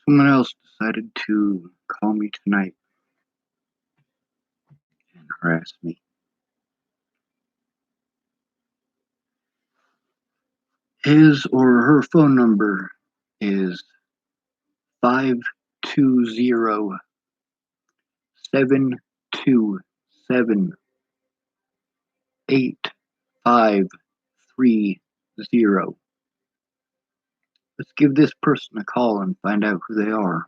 Someone else decided to call me tonight and harass me. His or her phone number is 520-727-8530. Let's give this person a call and find out who they are.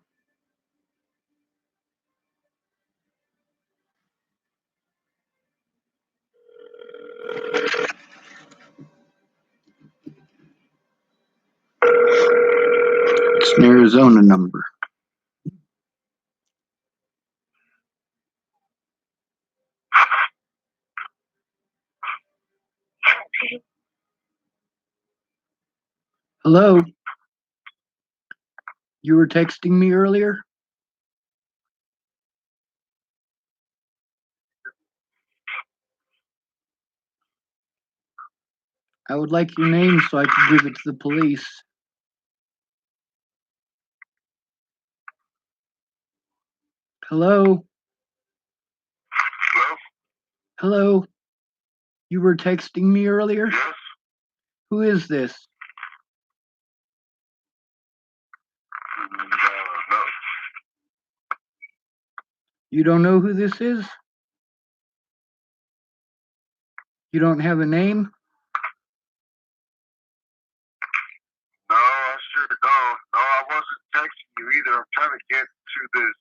It's an Arizona number. Hello? You were texting me earlier? I would like your name so I can give it to the police. Hello? Hello? Hello? You were texting me earlier? Yes? Who is this? No. You don't know who this is? You don't have a name? No, I sure don't. No, I wasn't texting you either. I'm trying to get to this.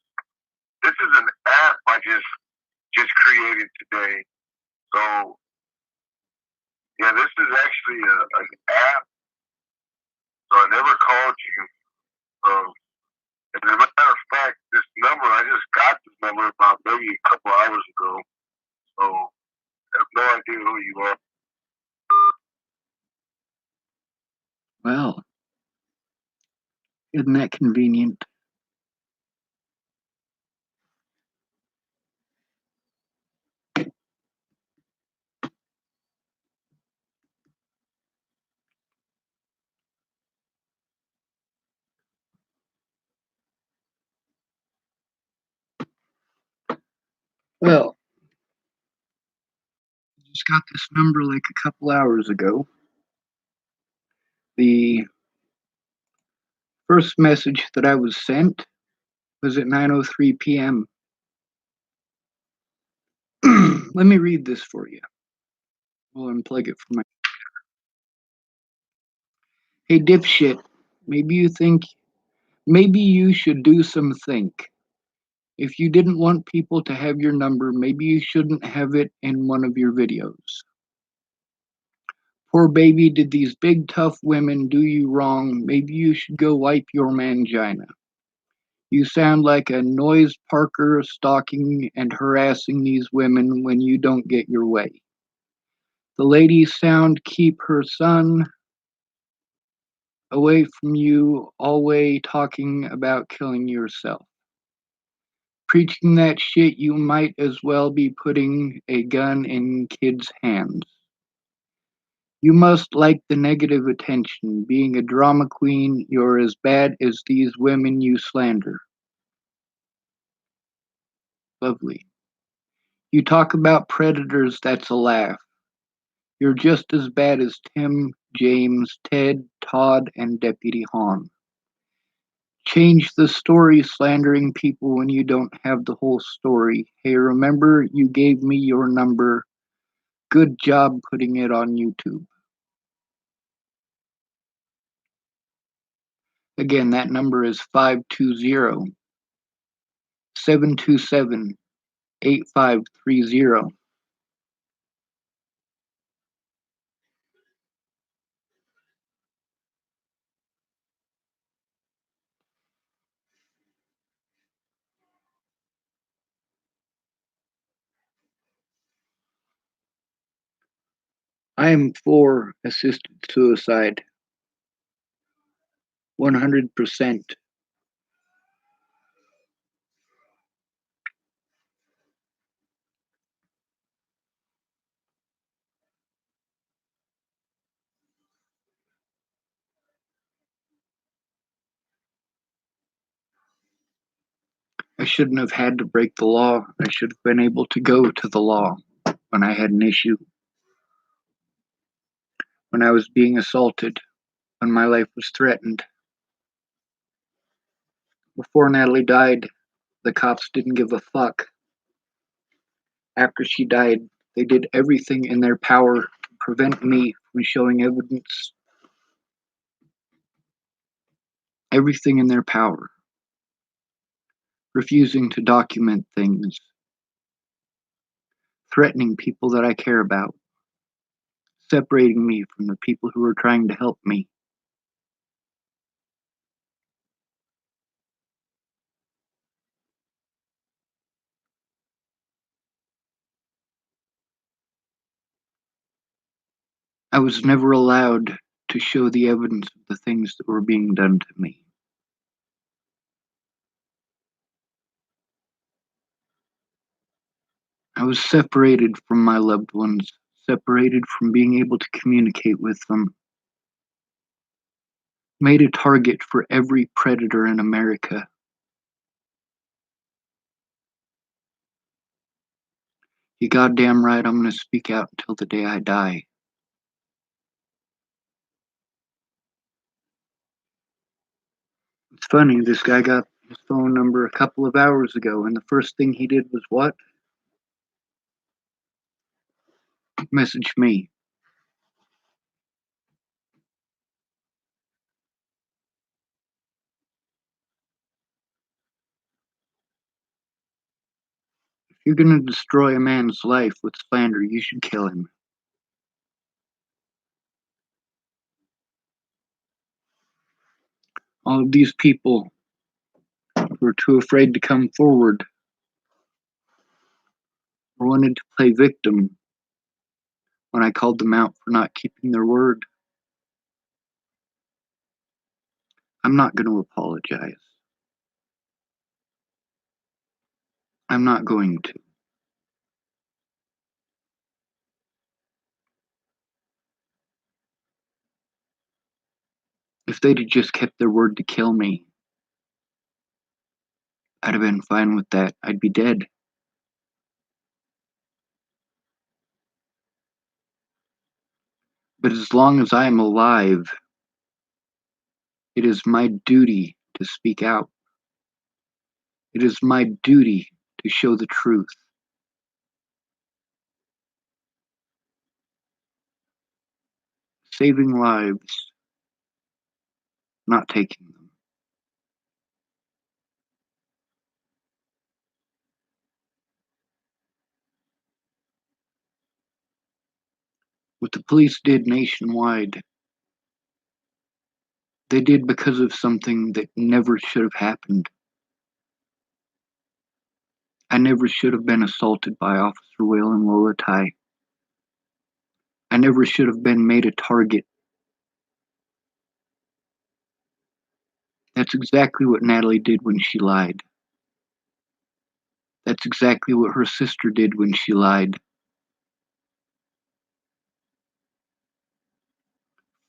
This is an app I just created today. So, yeah, this is actually an app. So I never called you. And as a matter of fact, this number, I just got this number about maybe a couple hours ago. So I have no idea who you are. Well, isn't that convenient? Well, I just got this number like a couple hours ago. The first message that I was sent was at 9:03 p.m. Let me read this for you. We'll unplug it from my. Hey, dipshit. Maybe you should do some think. If you didn't want people to have your number, maybe you shouldn't have it in one of your videos. Poor baby, did these big tough women do you wrong? Maybe you should go wipe your mangina. You sound like a noise Parker stalking and harassing these women when you don't get your way. The ladies sound keep her son away from you, always talking about killing yourself. Preaching that shit, you might as well be putting a gun in kids' hands. You must like the negative attention. Being a drama queen, you're as bad as these women you slander. Lovely. You talk about predators, that's a laugh. You're just as bad as Tim, James, Ted, Todd, and Deputy Hahn. Change the story slandering people when you don't have the whole story. Hey, remember you gave me your number. Good job putting it on YouTube. Again, that number is 520-727-8530. I am for assisted suicide. 100%. I shouldn't have had to break the law. I should have been able to go to the law when I had an issue, when I was being assaulted, when my life was threatened. Before Natalie died, the cops didn't give a fuck. After she died, they did everything in their power to prevent me from showing evidence. Everything in their power. Refusing to document things. Threatening people that I care about. Separating me from the people who are trying to help me. I was never allowed to show the evidence of the things that were being done to me. I was separated from my loved ones, separated from being able to communicate with them. Made a target for every predator in America. You goddamn right I'm gonna speak out until the day I die. It's funny, this guy got his phone number a couple of hours ago, and the first thing he did was what? Message me. If you're gonna destroy a man's life with slander, you should kill him. All of these people who are too afraid to come forward or wanted to play victim when I called them out for not keeping their word. I'm not going to apologize. I'm not going to. If they'd have just kept their word to kill me, I'd have been fine with that. I'd be dead. But as long as I am alive, it is my duty to speak out. It is my duty to show the truth. Saving lives, not taking them. What the police did nationwide, they did because of something that never should have happened. I never should have been assaulted by Officer Waylon Lolatai. I never should have been made a target. That's exactly what Natalie did when she lied. That's exactly what her sister did when she lied.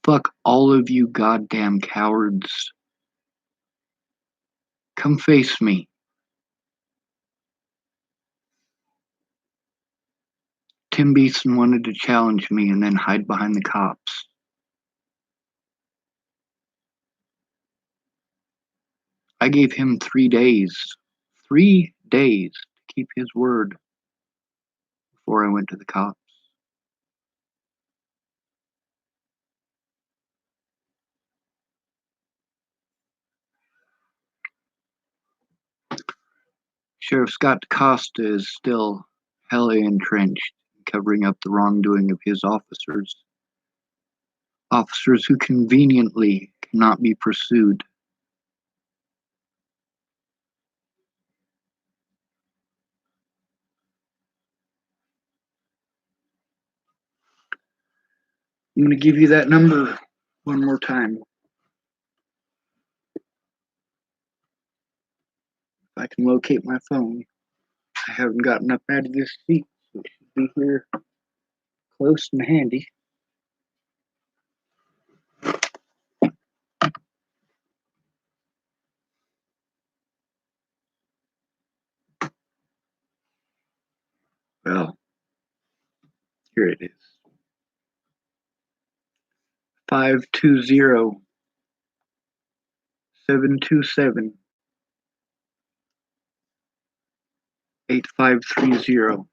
Fuck all of you goddamn cowards. Come face me. Tim Beeson wanted to challenge me and then hide behind the cops. I gave him 3 days. 3 days to keep his word before I went to the cops. Sheriff Scott DaCosta is still hella entrenched in covering up the wrongdoing of his officers. Officers who conveniently cannot be pursued. I'm going to give you that number one more time. If I can locate my phone. I haven't gotten up out of this seat, so it should be here close and handy. Well, here it is. 520-727-8530.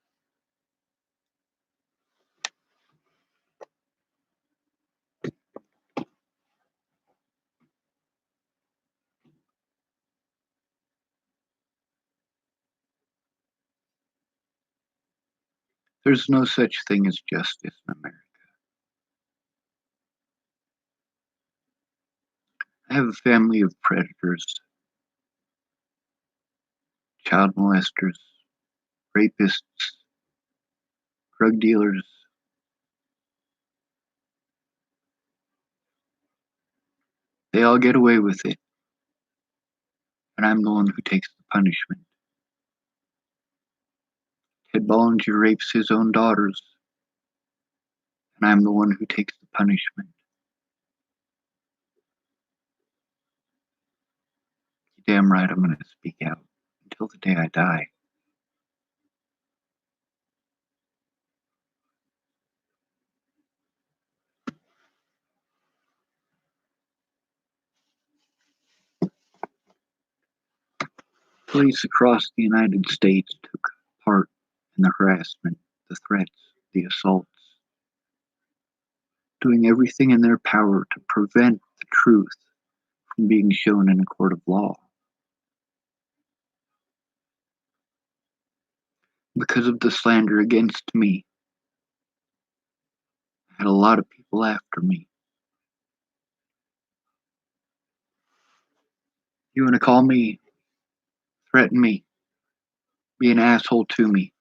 There's no such thing as justice in America. I have a family of predators, child molesters, rapists, drug dealers. They all get away with it, and I'm the one who takes the punishment. Ted Bollinger rapes his own daughters, and I'm the one who takes the punishment. You're damn right I'm going to speak out until the day I die. Police across the United States took part in the harassment, the threats, the assaults, doing everything in their power to prevent the truth from being shown in a court of law. Because of the slander against me, I had a lot of people after me. You want to call me, threaten me, be an asshole to me,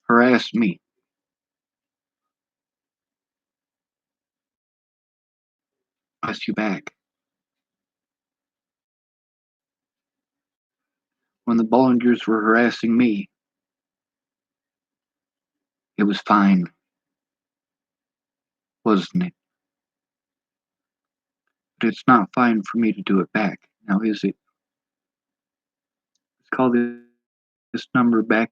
harass me. I'll ask you back. When the Bollingers were harassing me, it was fine, wasn't it? But it's not fine for me to do it back, now is it? Let's call this number back.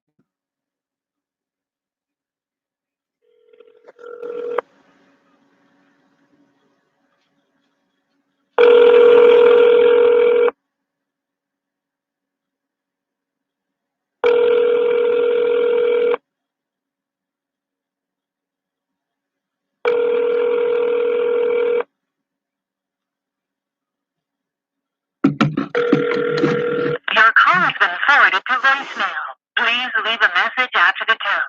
Your call has been forwarded to voicemail. Please leave a message after the tone.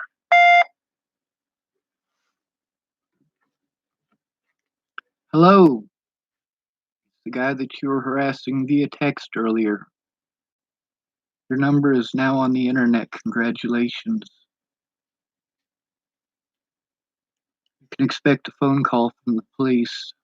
Hello, the guy that you were harassing via text earlier. Your number is now on the internet. Congratulations. You can expect a phone call from the police.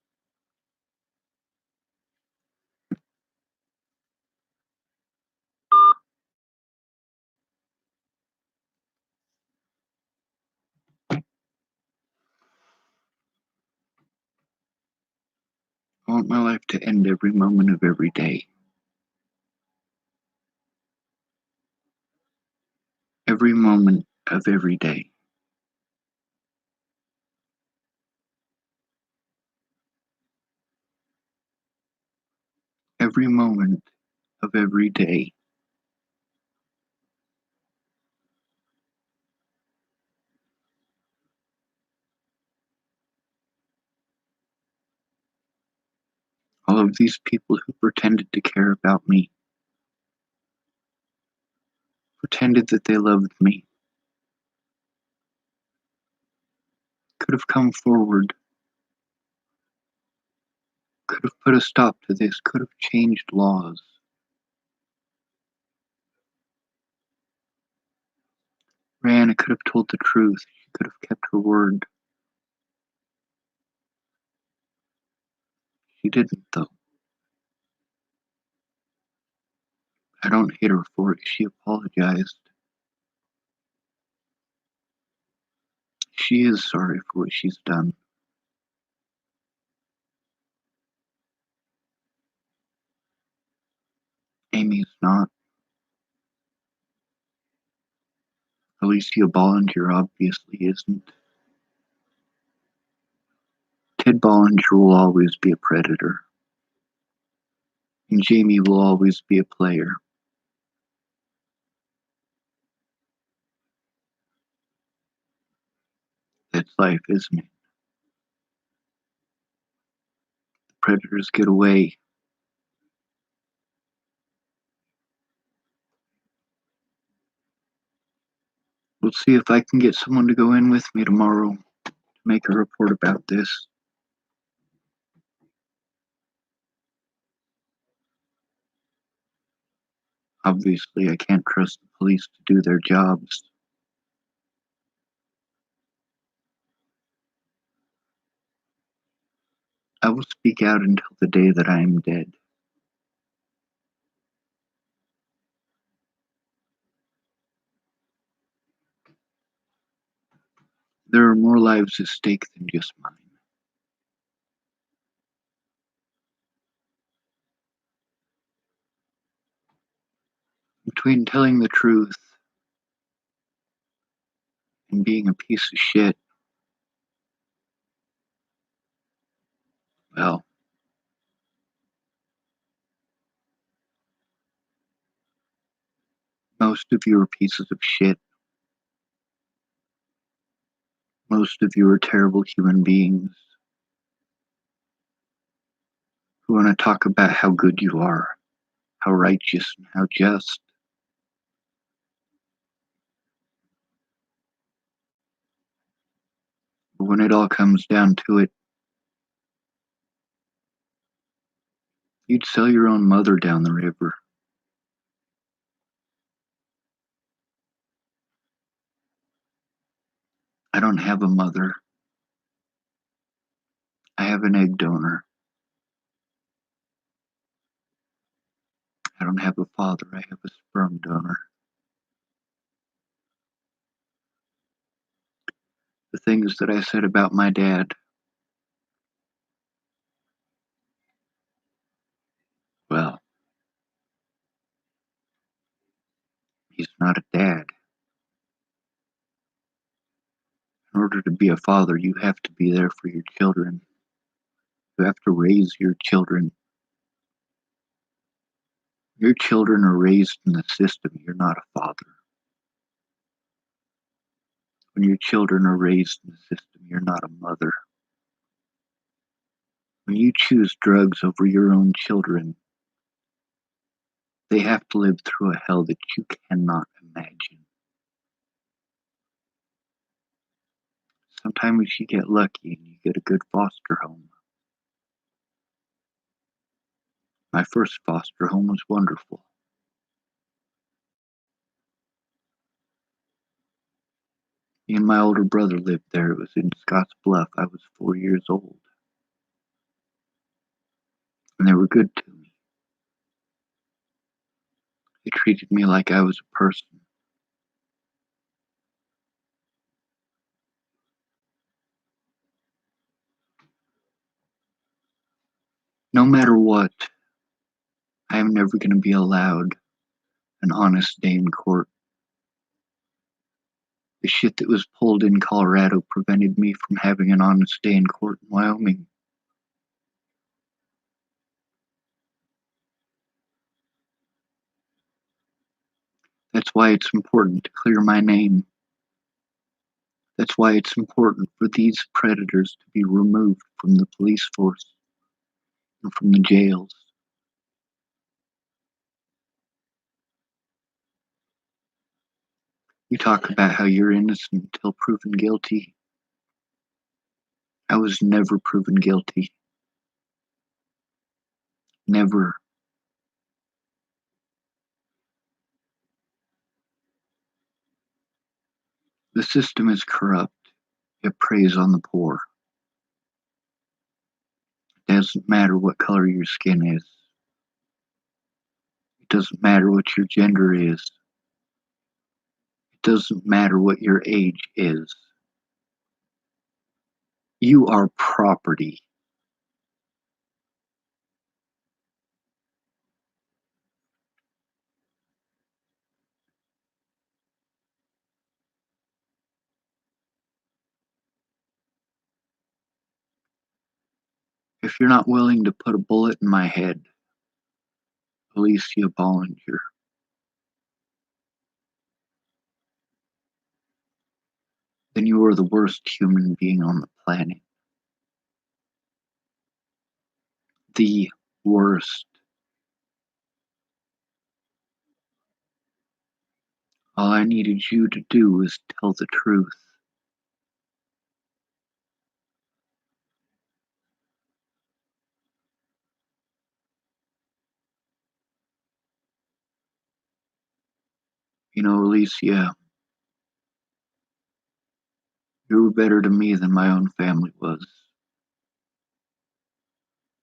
I want my life to end every moment of every day. Every moment of every day. Every moment of every day. All of these people who pretended to care about me, pretended that they loved me, could have come forward, could have put a stop to this, could have changed laws. Rihanna could have told the truth. She could have kept her word. She didn't, though. I don't hate her for it. She apologized. She is sorry for what she's done. Amy's not. Alicia Bollinger obviously isn't. Ted Bollinger will always be a predator. And Jamie will always be a player. That's life, isn't it? The predators get away. We'll see if I can get someone to go in with me tomorrow to make a report about this. Obviously, I can't trust the police to do their jobs. I will speak out until the day that I am dead. There are more lives at stake than just mine. Between telling the truth and being a piece of shit, well, most of you are pieces of shit. Most of you are terrible human beings who want to talk about how good you are, how righteous and how just. But when it all comes down to it, you'd sell your own mother down the river. I don't have a mother. I have an egg donor. I don't have a father. I have a sperm donor. The things that I said about my dad, well, he's not a dad. In order to be a father, you have to be there for your children. You have to raise your children. Your children are raised in the system. You're not a father. When your children are raised in the system, you're not a mother. When you choose drugs over your own children, they have to live through a hell that you cannot imagine. Sometimes you get lucky and you get a good foster home. My first foster home was wonderful. Me and my older brother lived there. It was in Scotts Bluff. I was 4 years old. And they were good to me. They treated me like I was a person. No matter what, I am never going to be allowed an honest day in court. The shit that was pulled in Colorado prevented me from having an honest day in court in Wyoming. That's why it's important to clear my name. That's why it's important for these predators to be removed from the police force and from the jails. You talk about how you're innocent until proven guilty. I was never proven guilty. Never. The system is corrupt. It preys on the poor. It doesn't matter what color your skin is. It doesn't matter what your gender is. It doesn't matter what your age is. You are property. If you're not willing to put a bullet in my head, Alicia Bollinger, then you are the worst human being on the planet. The worst. All I needed you to do was tell the truth. You know, Alicia, you were better to me than my own family was.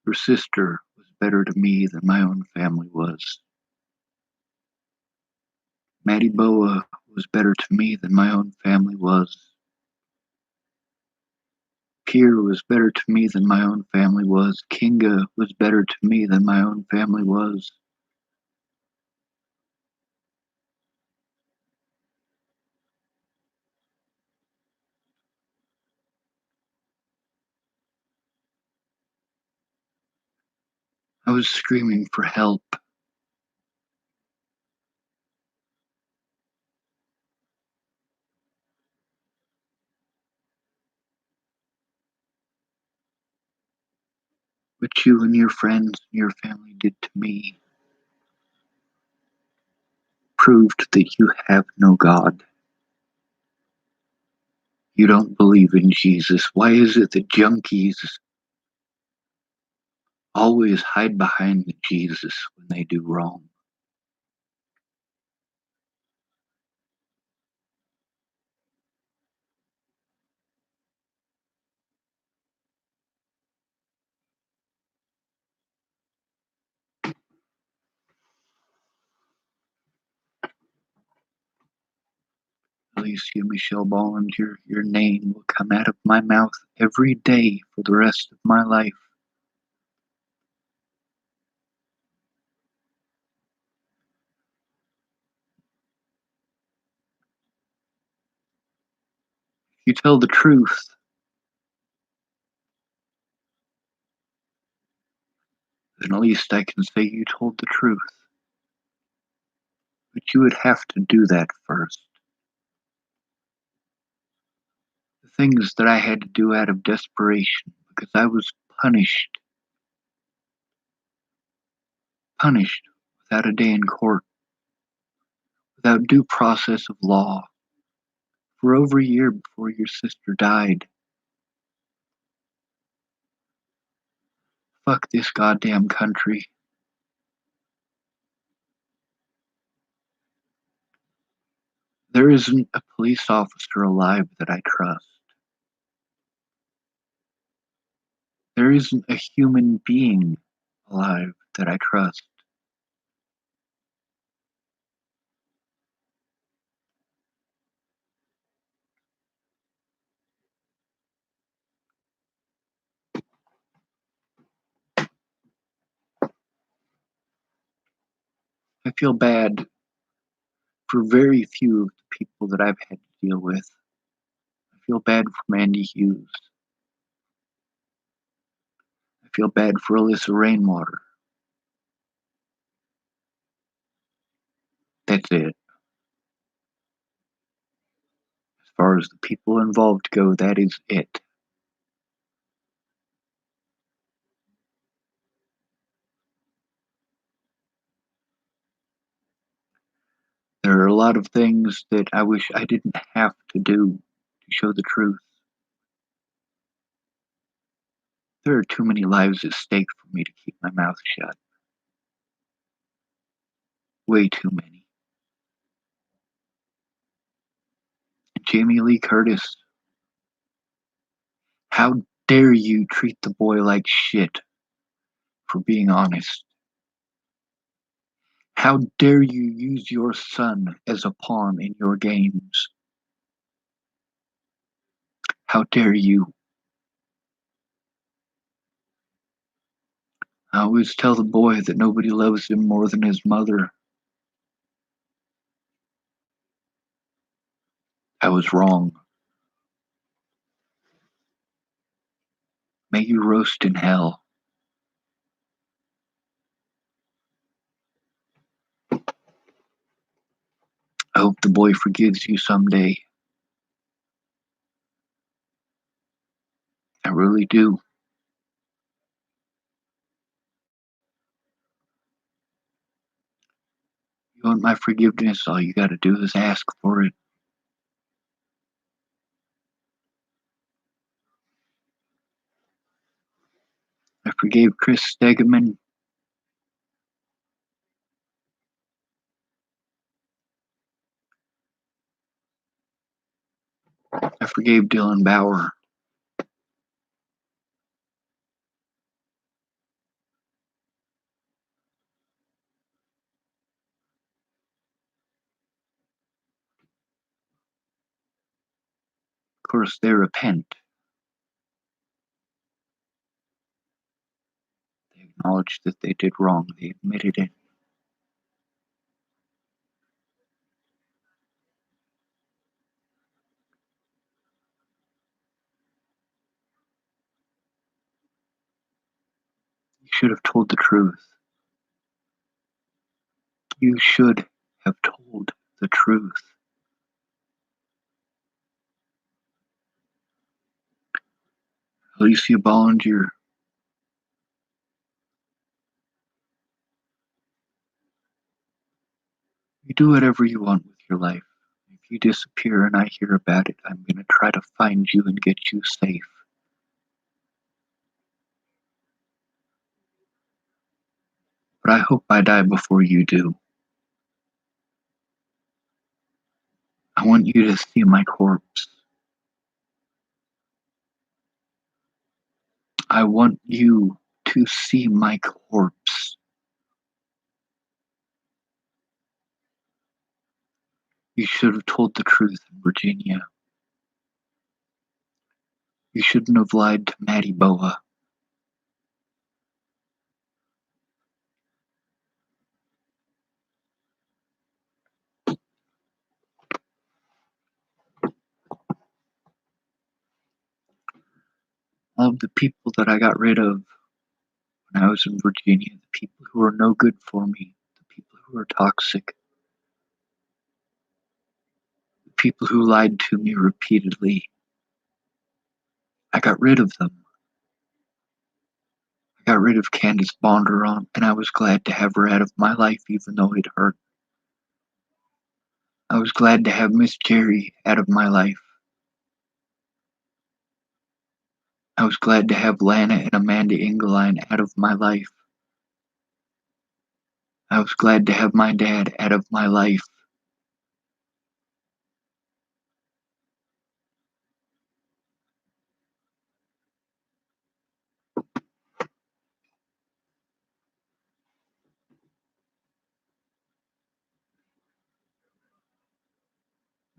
Your sister was better to me than my own family was. Maddie Boa was better to me than my own family was. Pierre was better to me than my own family was. Kinga was better to me than my own family was. I was screaming for help. What you and your friends and your family did to me proved that you have no God. You don't believe in Jesus. Why is it that junkies always hide behind the Jesus when they do wrong? Alicia Michelle Bollinger, your name will come out of my mouth every day for the rest of my life. If you tell the truth, then at least I can say you told the truth. But you would have to do that first. The things that I had to do out of desperation because I was punished without a day in court, without due process of law, for over a year before your sister died. Fuck this goddamn country. There isn't a police officer alive that I trust. There isn't a human being alive that I trust. I feel bad for very few of the people that I've had to deal with. I feel bad for Mandy Hughes. I feel bad for Alyssa Rainwater. That's it. As far as the people involved go, that is it. There are a lot of things that I wish I didn't have to do to show the truth. There are too many lives at stake for me to keep my mouth shut. Way too many. Jamie Lee Curtis, how dare you treat the boy like shit for being honest? How dare you use your son as a pawn in your games? How dare you? I always tell the boy that nobody loves him more than his mother. I was wrong. May you roast in hell. hope the boy forgives you someday. I really do. You want my forgiveness, all you gotta do is ask for it. I forgave Chris Stegeman. I forgave Dylan Bauer. Of course, they repent. They acknowledge that they did wrong. They admitted it. You should have told the truth. You should have told the truth. Alicia Bollinger, you do whatever you want with your life. If you disappear and I hear about it, I'm going to try to find you and get you safe. But I hope I die before you do. I want you to see my corpse. I want you to see my corpse. You should have told the truth in Virginia. You shouldn't have lied to Maddie Boa. All of the people that I got rid of when I was in Virginia, the people who are no good for me, the people who are toxic, the people who lied to me repeatedly, I got rid of them. I got rid of Candace Bondurant, and I was glad to have her out of my life, even though it hurt. I was glad to have Miss Jerry out of my life. I was glad to have Lana and Amanda Engeline out of my life. I was glad to have my dad out of my life.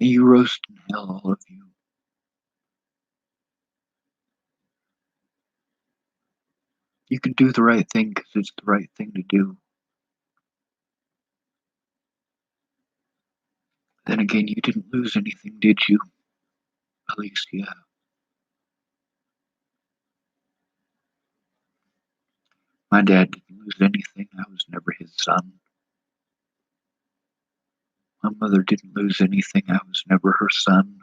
May you roast in hell, all of you. You can do the right thing because it's the right thing to do. Then again, you didn't lose anything, did you, Alicia? My dad didn't lose anything. I was never his son. My mother didn't lose anything. I was never her son.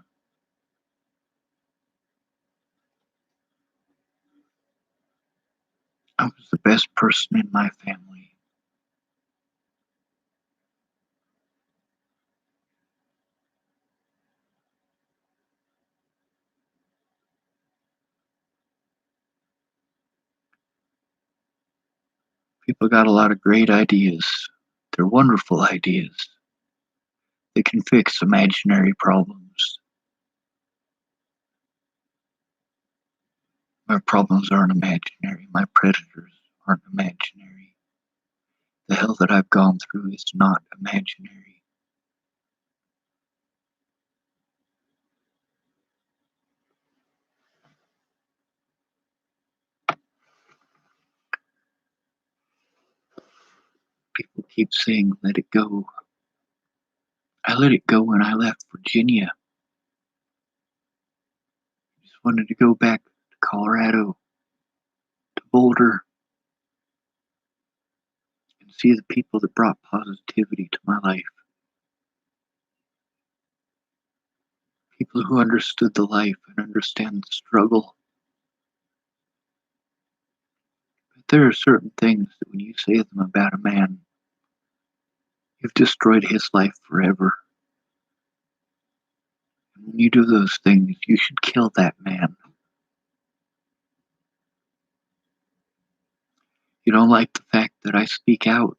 I was the best person in my family. People got a lot of great ideas. They're wonderful ideas. They can fix imaginary problems. My problems aren't imaginary. My predators aren't imaginary. The hell that I've gone through is not imaginary. People keep saying, let it go. I let it go when I left Virginia. I just wanted to go back to Colorado, to Boulder, and see the people that brought positivity to my life. People who understood the life and understand the struggle. But there are certain things that when you say them about a man, you've destroyed his life forever. And when you do those things, you should kill that man. You don't like the fact that I speak out,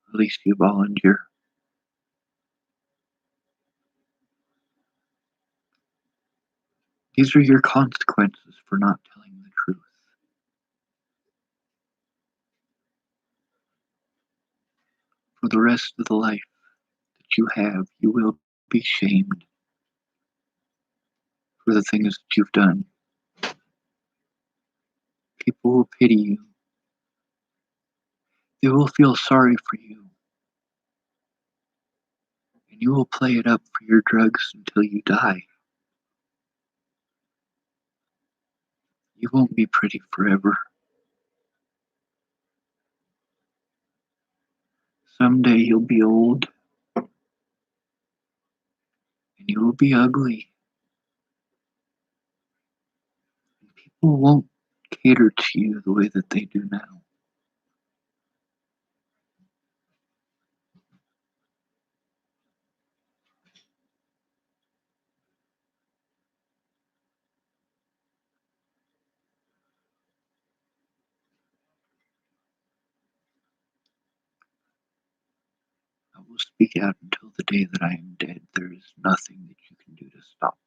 at least you volunteer. These are your consequences for not telling the truth. For the rest of the life that you have, you will be shamed for the things that you've done. People will pity you. They will feel sorry for you. And you will play it up for your drugs until you die. You won't be pretty forever. Someday you'll be old. And you will be ugly. And people won't cater to you the way that they do now. I will speak out until the day that I am dead. There is nothing that you can do to stop